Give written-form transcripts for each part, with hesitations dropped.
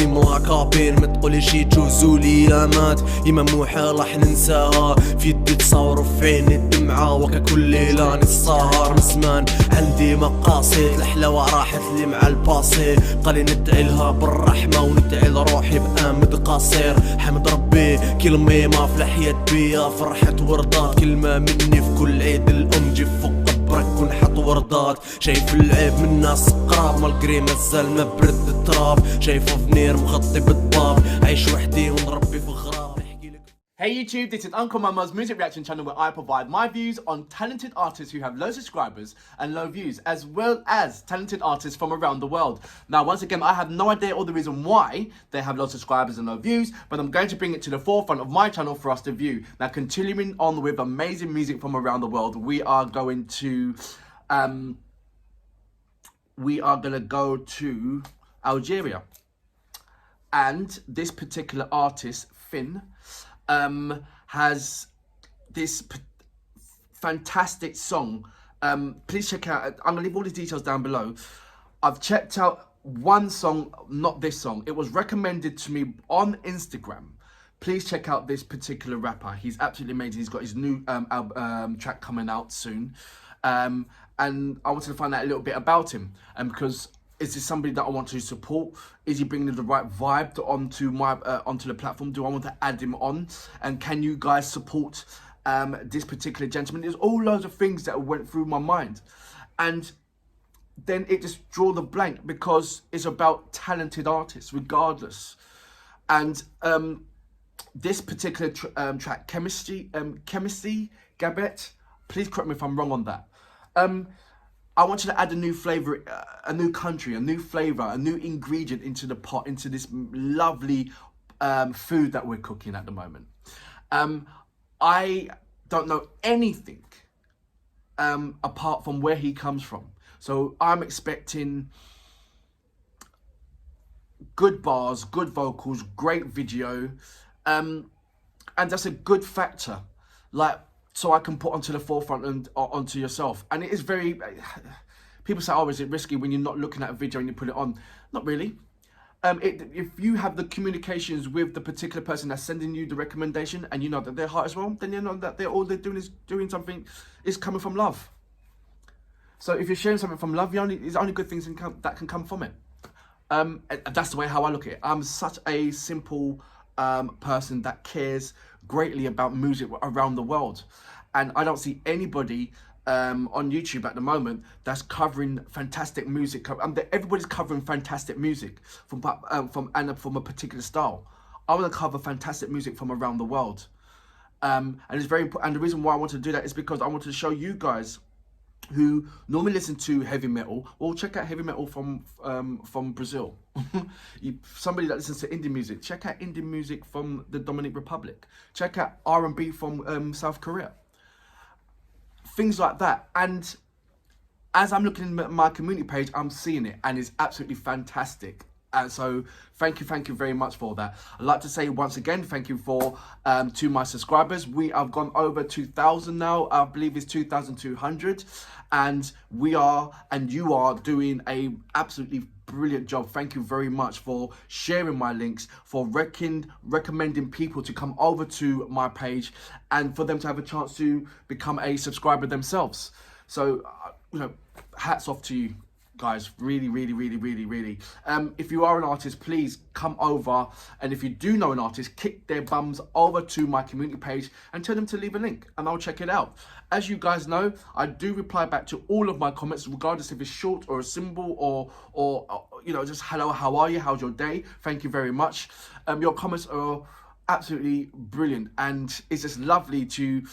مراقبين ما تقولي شي تجوزولي لامات إما محال راح ننساها في يدي تصور في عيني الدمعة وككل ليلة نسهر من زمان عندي مقاصد الحلاوة راحت لي مع الباسي قالي ندعي لها بالرحمة وندعي لروحي بأمد قصير حمد ربي كلمة ما في الحياة بيا فرحة وردات كلمة مني في كل عيد الأم جي فوق قبرك ونحط وردات شايف العيب من ناس قراب مالقري مازال ما برد التراب شايفه فنير مخطي بالضباب عايش وحدي ونربي في غراب. Hey YouTube, this is Uncle Mama's music reaction channel where I provide my views on talented artists who have low subscribers and low views, as well as talented artists from around the world. Now, once again, I have no idea all the reason why they have low subscribers and low views, but I'm going to bring it to the forefront of my channel for us to view. Now, continuing on with amazing music from around the world, we are going to go to Algeria. And this particular artist, Flenn, has this fantastic song. Please check out, I'm gonna leave all the details down below. I've checked out one song, not this song. It was recommended to me on Instagram. Please check out this particular rapper. He's absolutely amazing. He's got his new track coming out soon. And I wanted to find out a little bit about him. Because is this somebody that I want to support? Is he bringing the right vibe onto the platform? Do I want to add him on? And can you guys support this particular gentleman? There's all loads of things that went through my mind. And then it just drew the blank because it's about talented artists, regardless. And this particular track, Chemsi Ghabet, please correct me if I'm wrong on that. I want you to add a new flavour, a new country, a new flavour, a new ingredient into the pot, into this lovely food that we're cooking at the moment. I don't know anything apart from where he comes from. So I'm expecting good bars, good vocals, great video, and that's a good factor. Like, so I can put onto the forefront and onto yourself. And it is very, people say, oh, is it risky when you're not looking at a video and you put it on? Not really. If you have the communications with the particular person that's sending you the recommendation and you know that their heart is well, then you know that all they're doing is doing something, is coming from love. So if you're sharing something from love, there's only good things that can come from it. That's the way how I look at it. I'm such a simple person that cares greatly about music around the world, and I don't see anybody on YouTube at the moment that's covering fantastic music. Everybody's covering fantastic music from a particular style. I want to cover fantastic music from around the world, and it's very important. And the reason why I want to do that is because I want to show you guys who normally listen to heavy metal. Well, check out heavy metal from Brazil. Somebody that listens to indie music, check out indie music from the Dominican Republic. Check out R&B from South Korea. Things like that. And as I'm looking at my community page, I'm seeing it, and it's absolutely fantastic. And so thank you very much for that. I'd like to say once again, thank you to my subscribers. We have gone over 2,000 now. I believe it's 2,200, and you are doing a absolutely brilliant job. Thank you very much for sharing my links, for recommending people to come over to my page, and for them to have a chance to become a subscriber themselves. So hats off to you guys, really. If you are an artist, please come over, and if you do know an artist, kick their bums over to my community page and tell them to leave a link, and I'll check it out. As you guys know, I do reply back to all of my comments, regardless if it's short or a symbol or just hello, how are you, how's your day. Thank you very much. Your comments are absolutely brilliant, and it's just lovely to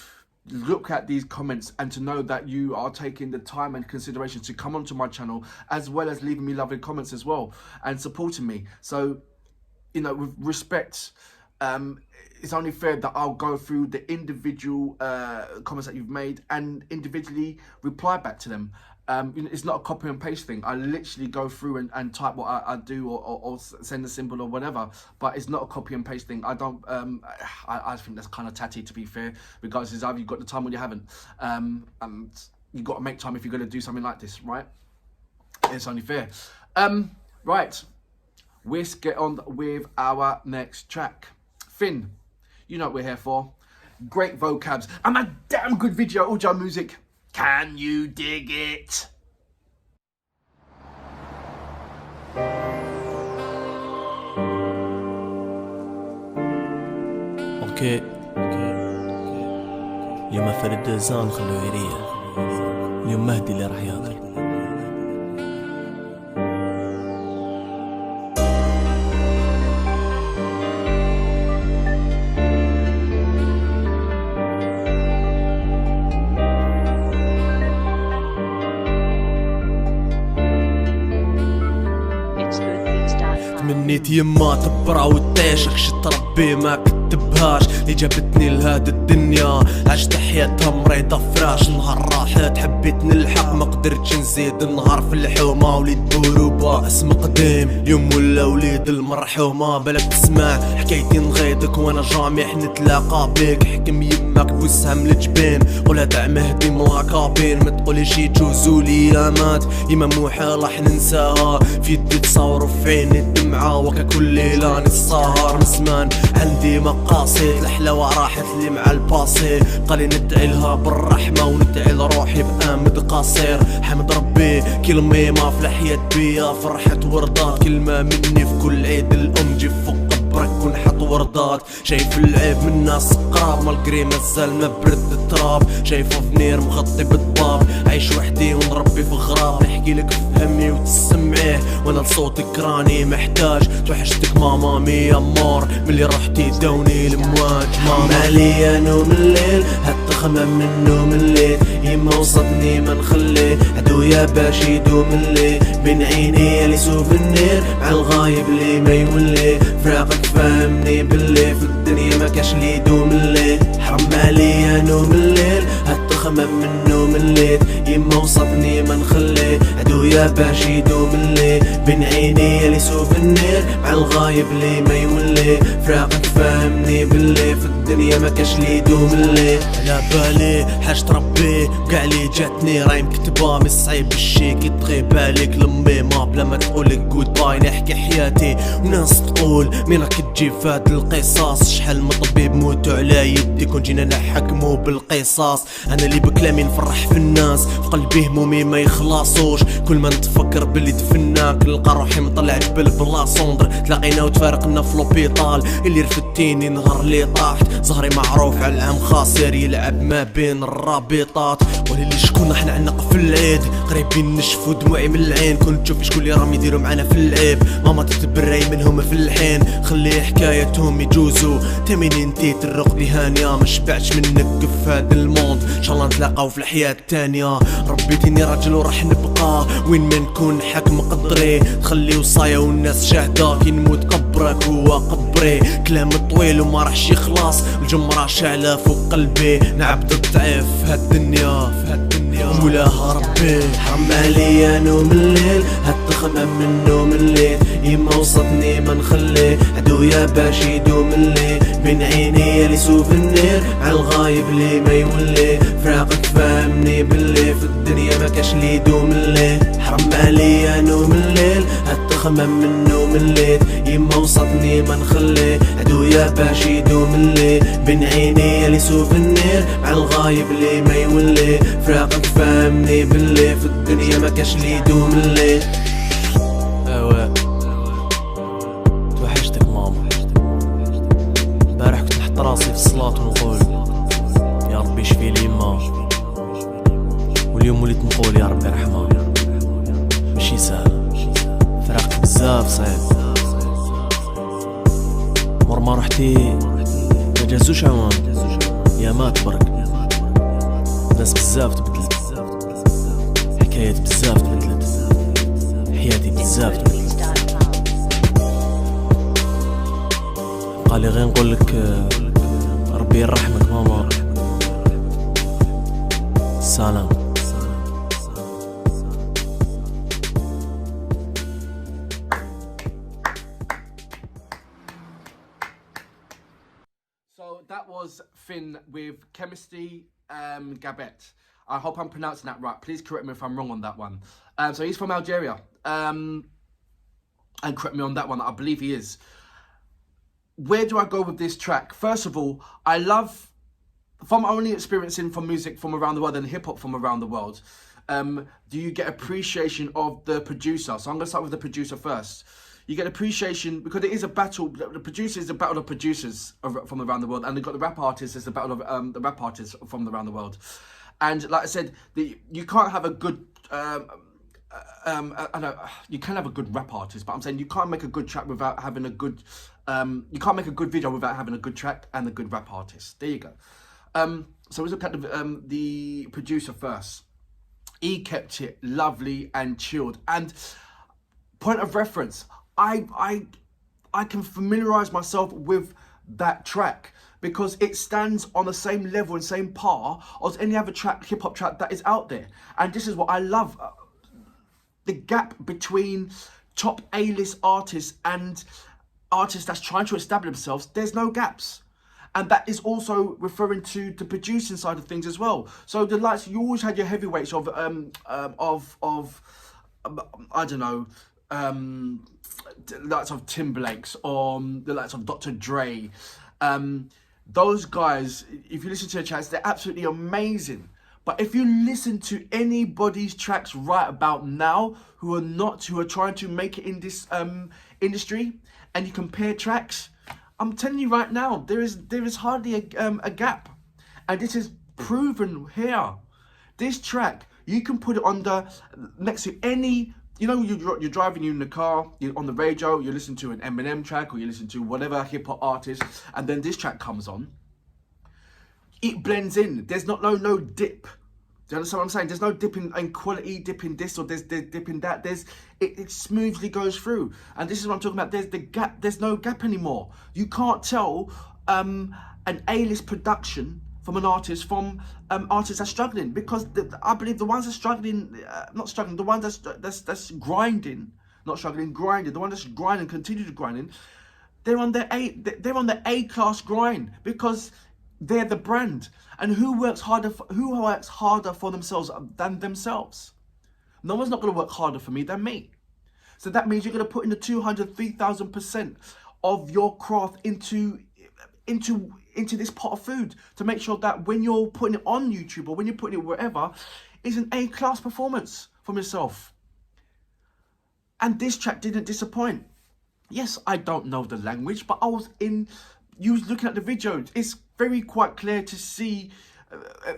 look at these comments and to know that you are taking the time and consideration to come onto my channel, as well as leaving me lovely comments as well and supporting me. So, with respect, it's only fair that I'll go through the individual comments that you've made and individually reply back to them. It's not a copy and paste thing. I literally go through and type what I do or send a symbol or whatever, but it's not a copy and paste thing. I don't, I think that's kind of tatty, to be fair, because it's either you've got the time or you haven't. You've got to make time if you're going to do something like this, right? It's only fair. Right. let's get on with our next track. Finn, you know what we're here for. Great vocabs and a damn good video. All Joe music. Can you dig it? اوكي اليوم فرد دزان خلوه يريح. اليوم مهدي اللي راح ياكل. تمنيت يما تبرع وتعيشك شي تربي ما كتبهاش اللي جابتني لهاد الدنيا عشت حياتها مريضة فراش. نهار راحت حبيت نلحق ما قدرتش نزيد النهار في الحومة. وليد بوروبا اسم قديم اليوم ولا وليد المرحومة. بالك تسمع حكايتي نغيضك وانا جامح نتلاقى بيك. حكم يماك بوسهم الجبين قولها تاع مهدي ملاكابين. ما تقوليش يجوزوا لي يامات يما محال راح ننساها. في يدي تصور في عيني الدمعة وكا كل ليلة نسهر. من زمان عندي مقاصد الحلاوة راحت لي مع الباسي. قالي ندعي لها بالرحمة وندعي لروحي بآمد قصير. حمد ربي كلمة ما في الحياة بيا فرحة وردات. كلمة مني في كل عيد الأم جي فوق قبرك ونحط وردات. شايف العيب من ناس قراب مالقري مازال ما برد التراب. شايفه فنير مغطي بالضباب. عايش وحدي ونربي في غراب. نحكي لك فهمي وتسمعيه وانا لصوتك راني محتاج. توحشتك ماما ميا مور ملي رحتي داوني المواج. ماما ليا نوم الليل هالتخمم من نوم الليل. يما وصتني ما نخلي عدويا باش يدوم الليل. بين عيني لي سوفنير مع الغايب لي ما يولي. فراقك فاهمني باللي في الدنيا ما كاش لي يدوم الليل. حرم عليا نوم الليل هالتخمم من نوم الليل. يما وصتني ما نخلي عدويا باش يدوم الليل. بين عيني لي سوفنير مع الغايب لي ما يولي. فراقك فاهمني باللي في الدنيا ما كاش لي يدوم الليل. على بالي حاجة ربي كاع لي جاتني راهي مكتبة من صعيب الشي كي تغيب عليك لمي ما بلا ما تقولك جود باي. نحكي حياتي وناس تقول مين راك تجي فهاد القصاص. شحال من طبيب موتو على يدي كون جينا نحكمو بالقصاص. انا اللي بكلامي نفرح في الناس في قلبي همومي ما يخلصوش. كل ما نتفكر باللي دفناك نلقى روحي مطلع جبل بلا صندر. تلاقينا وتفارقنا في لوبيطال اللي رفدتيني نهار اللي طاحت. زهري معروف على العام خاسر يلعب ما بين الرابطات. ولي شكون راح نعنق في العيد قريبين نشفو دموعي من العين. كنت تشوف شكون اللي راهم يديروا معانا في العيب. ماما تتبري منهم في الحين خلي حكايتهم يجوزوا. تميني انتي ترقدي هانية ما شبعتش منك في هاد الموند. ان شاء الله نتلاقاو في الحياة التانية. ربيتيني راجل وراح نبقى وين ما نكون حاكم قدري. تخلي وصايا والناس شاهدة كي نموت قبرك هو قبري. كلام طويل وما راحش يخلص الجمرة شعلة فوق قلبي. نعبد الضعيف في هالدنيا مولاها ربي. حرم عليا نوم الليل هالتخمم من نوم الليل. يما وصتني ما نخلي عدويا باش يدوم الليل. بين عيني لي سوفنير مع الغايب لي ما يولي. فراقك فاهمني باللي في الدنيا ما كاش لي يدوم الليل. حرم عليا نوم الليل هالتخمم من نوم الليل. يما وصتني ما نخلي عدويا باش يدوم الليل. بين عيني لي سوفنير مع الغايب لي ما يولي. فراقك فاهمني باللي في الدنيا ما كاش لي يدوم الليل. ايوا توحشتك ماما. بارح كنت نحط راسي في الصلاة ونقول يا ربي شفي لي يما. واليوم وليت نقول يا ربي رحمة. ماشي سهل فراقك بزاف صعيب. مور ما رحتي ما جازوش عوام يا مات برك. ناس بزاف تبدلت حكايات بزاف تبدلت حياتي بزاف تبدلت. قالي غير نقولك ربي يرحمك ماما. سلام. So that was Finn with Chemsi Ghabet. I hope I'm pronouncing that right. Please correct me if I'm wrong on that one. So he's from Algeria. and correct me on that one, I believe he is. Where do I go with this track? First of all, I love, from only experiencing from music from around the world and hip-hop from around the world, do you get appreciation of the producer? So I'm going to start with the producer first. You get appreciation because it is a battle. The producer is a battle of producers from around the world, and they've got the rap artists as a battle of the rap artists from around the world. And like I said, you can't have a good, you can have a good rap artist, but I'm saying you can't make a good track without having a good, you can't make a good video without having a good track and a good rap artist. There you go. So let's look at the producer first. He kept it lovely and chilled. And point of reference, I can familiarize myself with that track because it stands on the same level and same par as any other track, hip hop track that is out there. And this is what I love. The gap between top A-list artists and artists that's trying to establish themselves, there's no gaps. And that is also referring to the producing side of things as well. So the likes, you always had your heavyweights of I don't know, the likes of Timberlake's or the likes of Dr. Dre. Those guys, if you listen to their tracks, they're absolutely amazing. But if you listen to anybody's tracks right about now who are trying to make it in this industry, and you compare tracks, I'm telling you right now, there is hardly a gap. And this is proven here. This track, you can put it on next to any, you know, you're driving, you're in the car, you're on the radio, you listen to an Eminem track, or you listen to whatever hip hop artist, and then this track comes on. It blends in. There's no dip. Do you understand what I'm saying? There's no dip in quality, dip in this, or there's dip in that. It smoothly goes through. And this is what I'm talking about. There's the gap. There's no gap anymore. You can't tell an A-list production from an artist from artists that's struggling, because I believe the ones that's struggling, the ones that's grinding, not struggling, grinding, the ones that's grinding, continue to grinding, they're on their A-class grind, because they're the brand. And who works harder for themselves than themselves? No one's not going to work harder for me than me. So that means you're going to put in the 200, 3,000% of your craft into this pot of food to make sure that when you're putting it on YouTube or when you're putting it wherever, it's an A-class performance from yourself. And this track didn't disappoint. Yes, I don't know the language, but you was looking at the video. It's very quite clear to see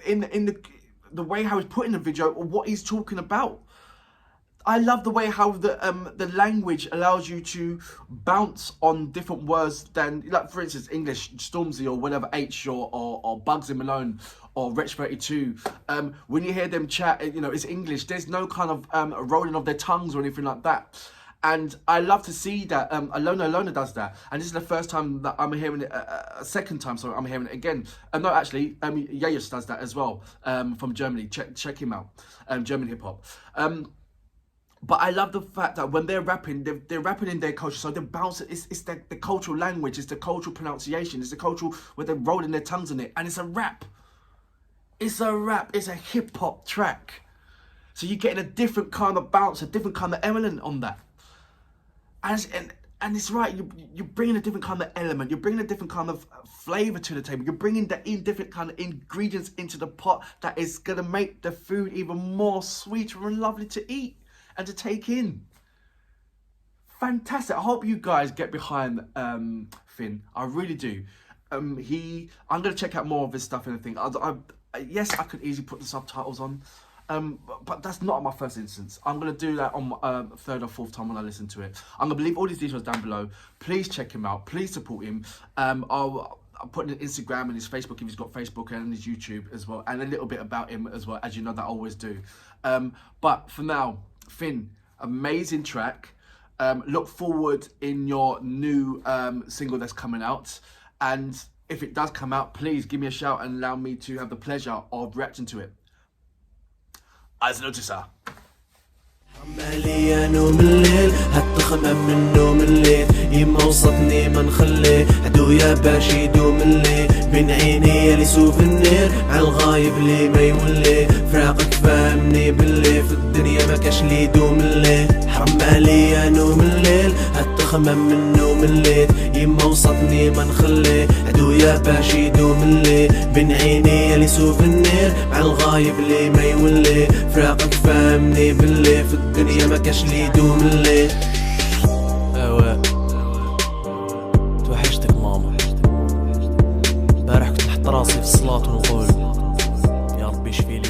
in the way how he's putting the video or what he's talking about. I love the way how the language allows you to bounce on different words than, like for instance, English, Stormzy or whatever, H or Bugsy Malone or Wretch 32. When you hear them chat, you know, it's English. There's no kind of rolling of their tongues or anything like that. And I love to see that Alona does that. And this is the first time that I'm hearing it, a second time, sorry, I'm hearing it again. No, actually, Yazid does that as well, from Germany. Check him out, German hip-hop. But I love the fact that when they're rapping, they're rapping in their culture. So they bounce, it's the cultural language, it's the cultural pronunciation, it's the cultural, where they're rolling their tongues on it. And it's a rap. It's a rap, it's a hip-hop track. So you're getting a different kind of bounce, a different kind of element on that. And it's right, you're bringing a different kind of element, you're bringing a different kind of flavour to the table, you're bringing different kind of ingredients into the pot that is going to make the food even more sweeter and lovely to eat and to take in. Fantastic. I hope you guys get behind Finn. I really do. I'm going to check out more of his stuff and everything. Yes, I could easily put the subtitles on. But that's not my first instance. I'm going to do that on my third or fourth time when I listen to it. I'm going to leave all these details down below. Please check him out. Please support him. I'll put in his Instagram and his Facebook if he's got Facebook, and his YouTube as well. And a little bit about him as well, as you know that I always do. But for now, Finn, amazing track. Look forward in your new single that's coming out. And if it does come out, please give me a shout and allow me to have the pleasure of reacting to it. عايز نوتسها عمالي انوم الليل هتخمم منه من الليل يما وصلتني ما نخلي هدو يا باش يدوم الليل بين عيني يلي سوف النير عالغايب لي ما يولي فراقك فاهمني باللي في الدنيا الدنيا ما كاش لي يدوم الليل، حرام عليا نوم الليل، هتخمم من نوم الليل، يما وصتني ما نخليه، عدويا باش يدوم الليل، بين عيني لي سوفنير، مع الغايب لي ما يولي، فراقك فهمني باللي، في الدنيا ما كاش لي يدوم الليل. اوا توحشتك ماما، امبارح كنت نحط راسي في الصلاة ونقول يا ربي شفيلي